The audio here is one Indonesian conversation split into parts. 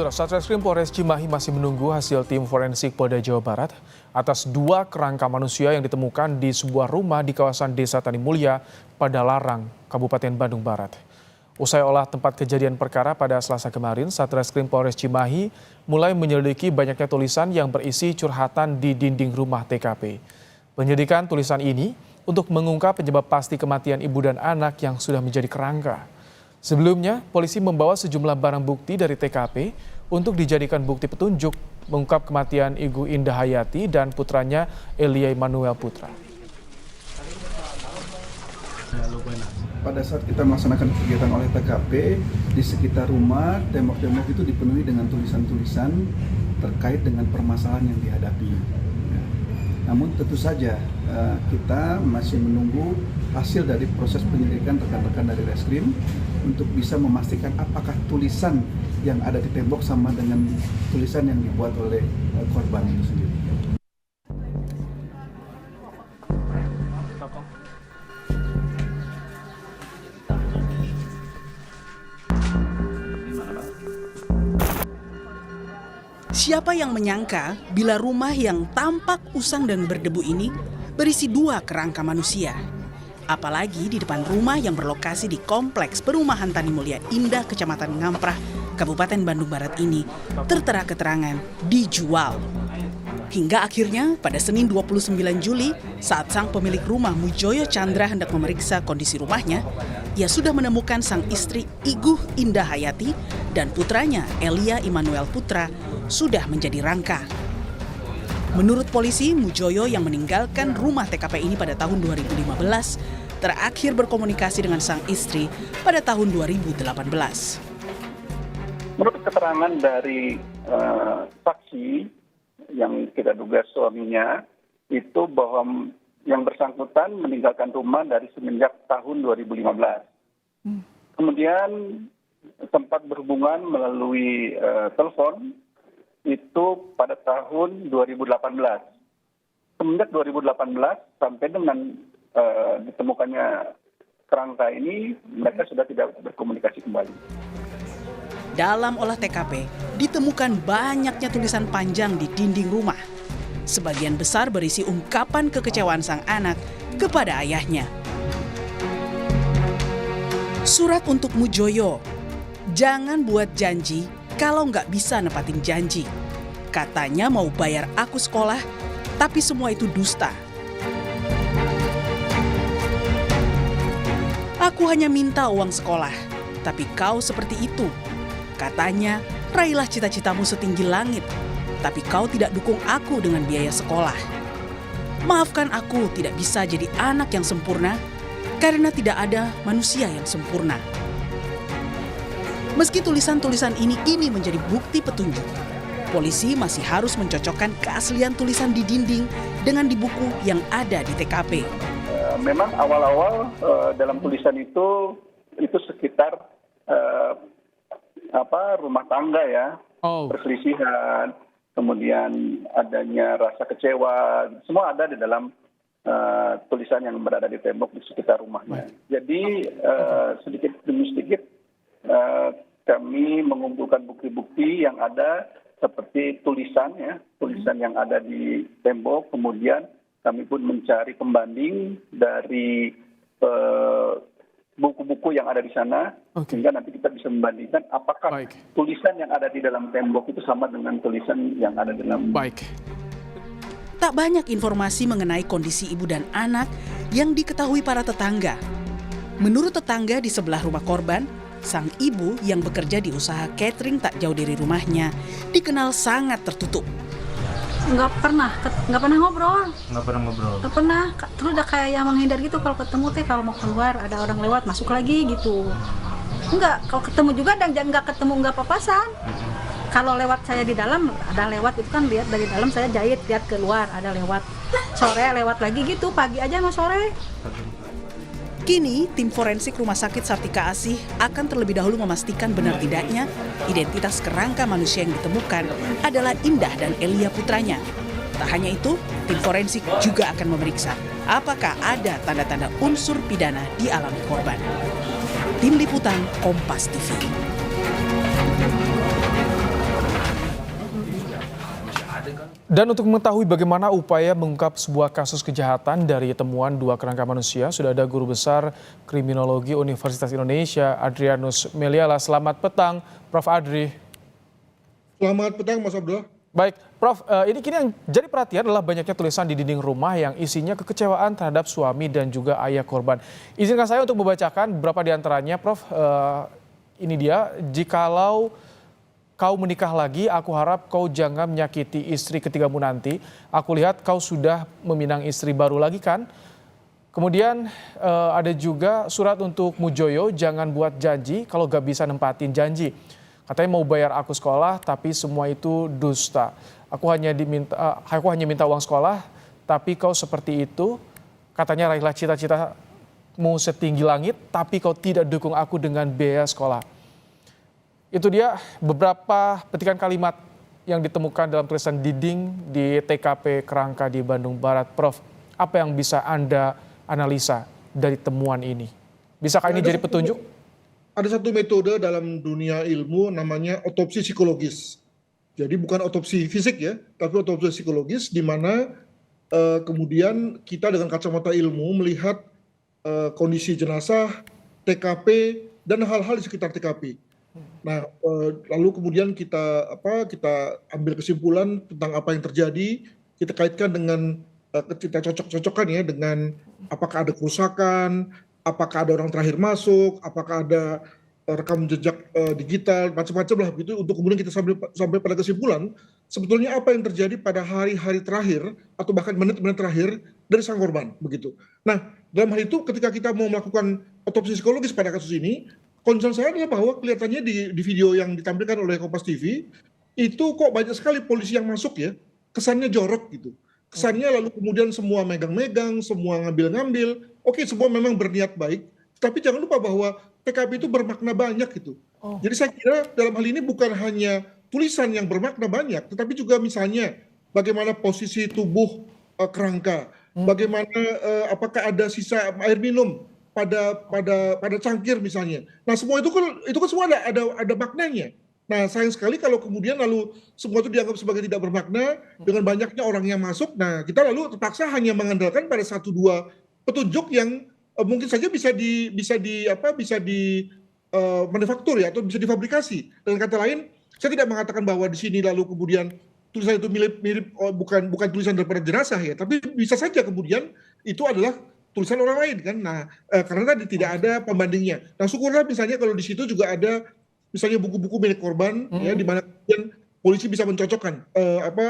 Satreskrim Polres Cimahi masih menunggu hasil tim forensik Polda Jawa Barat atas 2 kerangka manusia yang ditemukan di sebuah rumah di kawasan Desa Tani Mulya, Padalarang, Kabupaten Bandung Barat. Usai olah tempat kejadian perkara pada Selasa kemarin, Satreskrim Polres Cimahi mulai menyelidiki banyaknya tulisan yang berisi curhatan di dinding rumah TKP. Penyelidikan tulisan ini untuk mengungkap penyebab pasti kematian ibu dan anak yang sudah menjadi kerangka. Sebelumnya, polisi membawa sejumlah barang bukti dari TKP untuk dijadikan bukti petunjuk mengungkap kematian Ibu Indah Hayati dan putranya Elia Immanuel Putra. Pada saat kita melaksanakan kegiatan oleh TKP, di sekitar rumah, tembok-tembok itu dipenuhi dengan tulisan-tulisan terkait dengan permasalahan yang dihadapi. Namun tentu saja kita masih menunggu hasil dari proses penyelidikan rekan-rekan dari Reskrim untuk bisa memastikan apakah tulisan yang ada di tembok sama dengan tulisan yang dibuat oleh korban itu sendiri. Siapa yang menyangka bila rumah yang tampak usang dan berdebu ini berisi 2 kerangka manusia. Apalagi di depan rumah yang berlokasi di Kompleks Perumahan Tani Mulya Indah, Kecamatan Ngamprah, Kabupaten Bandung Barat ini tertera keterangan dijual. Hingga akhirnya pada Senin 29 Juli saat sang pemilik rumah Mujoyo Chandra hendak memeriksa kondisi rumahnya, ia sudah menemukan sang istri Ibu Indah Hayati dan putranya Elia Immanuel Putra sudah menjadi rangka. Menurut polisi, Mujoyo yang meninggalkan rumah TKP ini pada tahun 2015 terakhir berkomunikasi dengan sang istri pada tahun 2018. Menurut keterangan dari saksi yang kita duga suaminya, itu bahwa yang bersangkutan meninggalkan rumah dari semenjak tahun 2015. Kemudian sempat berhubungan melalui telepon itu pada tahun 2018. Semenjak 2018 sampai dengan ditemukannya kerangka ini, mereka sudah tidak berkomunikasi kembali. Dalam olah TKP, ditemukan banyaknya tulisan panjang di dinding rumah. Sebagian besar berisi ungkapan kekecewaan sang anak kepada ayahnya. Surat untuk Mujoyo, jangan buat janji kalau nggak bisa nepatin janji. Katanya mau bayar aku sekolah, tapi semua itu dusta. Aku hanya minta uang sekolah, tapi kau seperti itu. Katanya, raihlah cita-citamu setinggi langit, tapi kau tidak dukung aku dengan biaya sekolah. Maafkan aku tidak bisa jadi anak yang sempurna, karena tidak ada manusia yang sempurna. Meski tulisan-tulisan ini kini menjadi bukti petunjuk, polisi masih harus mencocokkan keaslian tulisan di dinding dengan di buku yang ada di TKP. Memang awal-awal dalam tulisan itu sekitar rumah tangga ya, perselisihan, kemudian adanya rasa kecewa, semua ada di dalam tulisan yang berada di tembok di sekitar rumahnya. Jadi sedikit demi sedikit kami mengumpulkan bukti-bukti yang ada seperti tulisan yang ada di tembok, kemudian kami pun mencari pembanding dari buku-buku yang ada di sana, sehingga nanti kita bisa membandingkan apakah tulisan yang ada di dalam tembok itu sama dengan tulisan yang ada di dalam. Tak banyak informasi mengenai kondisi ibu dan anak yang diketahui para tetangga. Menurut tetangga di sebelah rumah korban, sang ibu yang bekerja di usaha catering tak jauh dari rumahnya dikenal sangat tertutup. Nggak pernah ngobrol. Terus udah kayak yang menghindar gitu kalau ketemu kalau mau keluar ada orang lewat masuk lagi gitu. Enggak, kalau ketemu juga dan nggak ketemu nggak papasan. Kalau lewat saya di dalam ada lewat itu kan lihat dari dalam saya jahit lihat keluar ada lewat. Sore lewat lagi gitu, pagi aja sama sore. Kini, tim forensik Rumah Sakit Sartika Asih akan terlebih dahulu memastikan benar tidaknya identitas kerangka manusia yang ditemukan adalah Indah dan Elia putranya. Tak hanya itu, tim forensik juga akan memeriksa apakah ada tanda-tanda unsur pidana dialami korban. Tim Liputan Kompas TV. Dan untuk mengetahui bagaimana upaya mengungkap sebuah kasus kejahatan dari temuan 2 kerangka manusia, sudah ada Guru Besar Kriminologi Universitas Indonesia, Adrianus Meliala. Selamat petang, Prof. Adri. Selamat petang, Mas Abdullah. Baik, Prof, ini kini yang jadi perhatian adalah banyaknya tulisan di dinding rumah yang isinya kekecewaan terhadap suami dan juga ayah korban. Izinkan saya untuk membacakan beberapa di antaranya, Prof. Ini dia, jikalau kau menikah lagi, aku harap kau jangan menyakiti istri ketigamu nanti. Aku lihat kau sudah meminang istri baru lagi kan? Kemudian ada juga surat untuk Mujoyo, jangan buat janji kalau gak bisa nempatin janji. Katanya mau bayar aku sekolah, tapi semua itu dusta. Aku hanya minta uang sekolah, tapi kau seperti itu. Katanya raihlah cita-citamu setinggi langit, tapi kau tidak dukung aku dengan biaya sekolah. Itu dia beberapa petikan kalimat yang ditemukan dalam tulisan dinding di TKP Kerangka di Bandung Barat. Prof, apa yang bisa Anda analisa dari temuan ini? Bisakah ini jadi petunjuk? Ada satu metode dalam dunia ilmu namanya otopsi psikologis. Jadi bukan otopsi fisik ya, tapi otopsi psikologis di mana kemudian kita dengan kacamata ilmu melihat kondisi jenazah, TKP, dan hal-hal di sekitar TKP. Nah, lalu kemudian kita ambil kesimpulan tentang apa yang terjadi, kita kaitkan dengan kita cocok-cocokkan ya dengan apakah ada kerusakan, apakah ada orang terakhir masuk, apakah ada rekam jejak digital, macam-macam lah begitu, untuk kemudian kita sampai pada kesimpulan sebetulnya apa yang terjadi pada hari-hari terakhir atau bahkan menit-menit terakhir dari sang korban begitu. Nah, dalam hal itu ketika kita mau melakukan otopsi psikologis pada kasus ini, concern saya adalah bahwa kelihatannya di video yang ditampilkan oleh Kompas TV itu kok banyak sekali polisi yang masuk ya, kesannya jorok gitu. Kesannya lalu kemudian semua megang-megang, semua ngambil-ngambil. Oke, semua memang berniat baik, tapi jangan lupa bahwa TKP itu bermakna banyak gitu. Jadi saya kira dalam hal ini bukan hanya tulisan yang bermakna banyak, tetapi juga misalnya bagaimana posisi tubuh kerangka, bagaimana apakah ada sisa air minum pada cangkir misalnya. Nah, semua itu kan semua ada maknanya. Nah, sayang sekali kalau kemudian lalu semua itu dianggap sebagai tidak bermakna dengan banyaknya orang yang masuk. Nah, kita lalu terpaksa hanya mengandalkan pada 1-2 petunjuk yang mungkin saja bisa di manufaktur ya, atau bisa difabrikasi. Dengan kata lain, saya tidak mengatakan bahwa di sini lalu kemudian tulisan itu mirip bukan tulisan daripada jenazah ya, tapi bisa saja kemudian itu adalah tulisan orang lain kan. Nah, karena tadi tidak ada pembandingnya. Nah, syukurlah misalnya kalau di situ juga ada misalnya buku-buku milik korban ya, di mana kemudian polisi bisa mencocokkan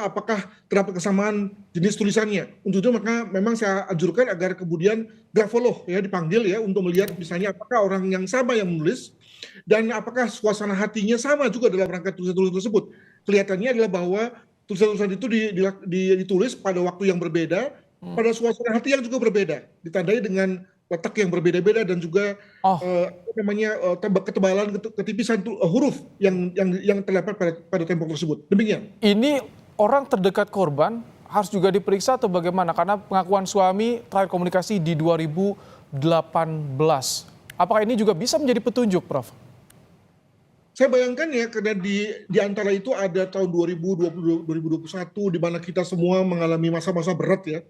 apakah terdapat kesamaan jenis tulisannya. Untuk itu maka memang saya anjurkan agar kemudian grafolog ya dipanggil ya untuk melihat misalnya apakah orang yang sama yang menulis dan apakah suasana hatinya sama juga dalam rangka tulisan-tulisan tersebut. Kelihatannya adalah bahwa tulisan-tulisan itu ditulis pada waktu yang berbeda, pada suasana hati yang juga berbeda, ditandai dengan letak yang berbeda-beda dan juga ketebalan ketipisan huruf yang terdapat pada tembok tersebut. Demikian. Ini orang terdekat korban harus juga diperiksa atau bagaimana? Karena pengakuan suami terakhir komunikasi di 2018. Apakah ini juga bisa menjadi petunjuk, Prof? Saya bayangkan ya, karena di antara itu ada tahun 2020, 2021 di mana kita semua mengalami masa-masa berat ya,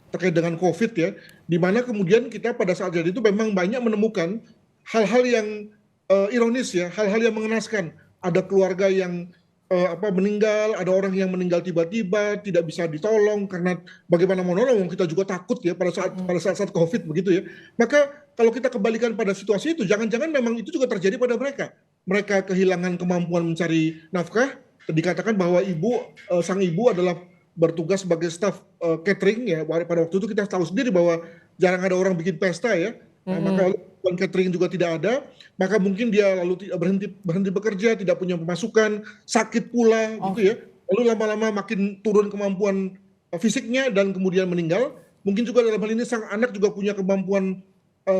terkait dengan COVID ya, di mana kemudian kita pada saat itu memang banyak menemukan hal-hal yang ironis ya, hal-hal yang mengenaskan. Ada keluarga yang meninggal, ada orang yang meninggal tiba-tiba, tidak bisa ditolong karena bagaimana mau nolong, kita juga takut ya pada saat COVID begitu ya. Maka kalau kita kembalikan pada situasi itu, jangan-jangan memang itu juga terjadi pada mereka. Mereka kehilangan kemampuan mencari nafkah. Dikatakan bahwa sang ibu adalah bertugas sebagai staf catering ya. Pada waktu itu kita tahu sendiri bahwa jarang ada orang bikin pesta ya. Nah, maka catering juga tidak ada, maka mungkin dia lalu berhenti bekerja, tidak punya pemasukan, sakit pula gitu ya. Lalu lama-lama makin turun kemampuan fisiknya dan kemudian meninggal. Mungkin juga dalam hal ini sang anak juga punya kemampuan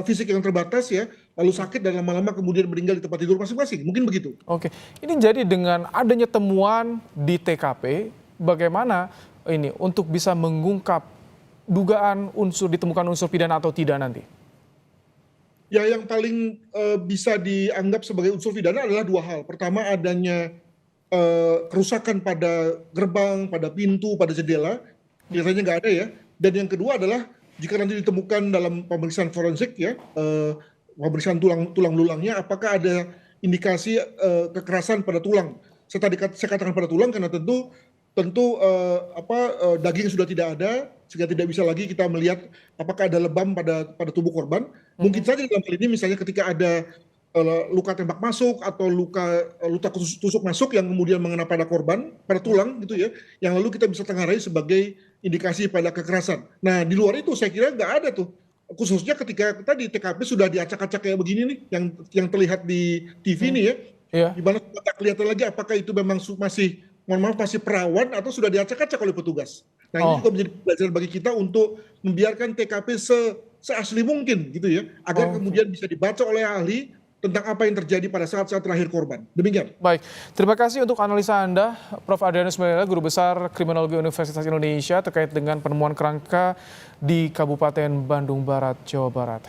fisik yang terbatas ya, lalu sakit dan lama-lama kemudian meninggal di tempat tidur masing-masing. Mungkin begitu. Oke. Ini jadi dengan adanya temuan di TKP, bagaimana ini untuk bisa mengungkap dugaan ditemukan unsur pidana atau tidak nanti? Ya, yang paling bisa dianggap sebagai unsur pidana adalah 2 hal. Pertama, adanya kerusakan pada gerbang, pada pintu, pada jendela, biasanya nggak ada ya. Dan yang kedua adalah jika nanti ditemukan dalam pemeriksaan forensik ya, pemeriksaan tulang belulangnya, apakah ada indikasi kekerasan pada tulang. Saya katakan pada tulang karena tentu daging sudah tidak ada, sehingga tidak bisa lagi kita melihat apakah ada lebam pada tubuh korban. Mungkin saja dalam hal ini misalnya ketika ada luka tembak masuk atau luka tusuk masuk yang kemudian mengena pada korban, pada tulang gitu ya, yang lalu kita bisa tengarai sebagai indikasi pada kekerasan. Nah di luar itu saya kira nggak ada tuh, khususnya ketika tadi TKP sudah diacak-acak kayak begini nih, yang terlihat di TV nih ya, di mana tak kelihatan lagi apakah itu memang masih perawan atau sudah diacak-acak oleh petugas. Nah ini juga menjadi pelajaran bagi kita untuk membiarkan TKP seasli mungkin gitu ya, agar kemudian bisa dibaca oleh ahli tentang apa yang terjadi pada saat-saat terakhir korban. Demikian. Baik, terima kasih untuk analisa Anda, Prof. Adrianus Meliala, Guru Besar Kriminologi Universitas Indonesia terkait dengan penemuan kerangka di Kabupaten Bandung Barat, Jawa Barat.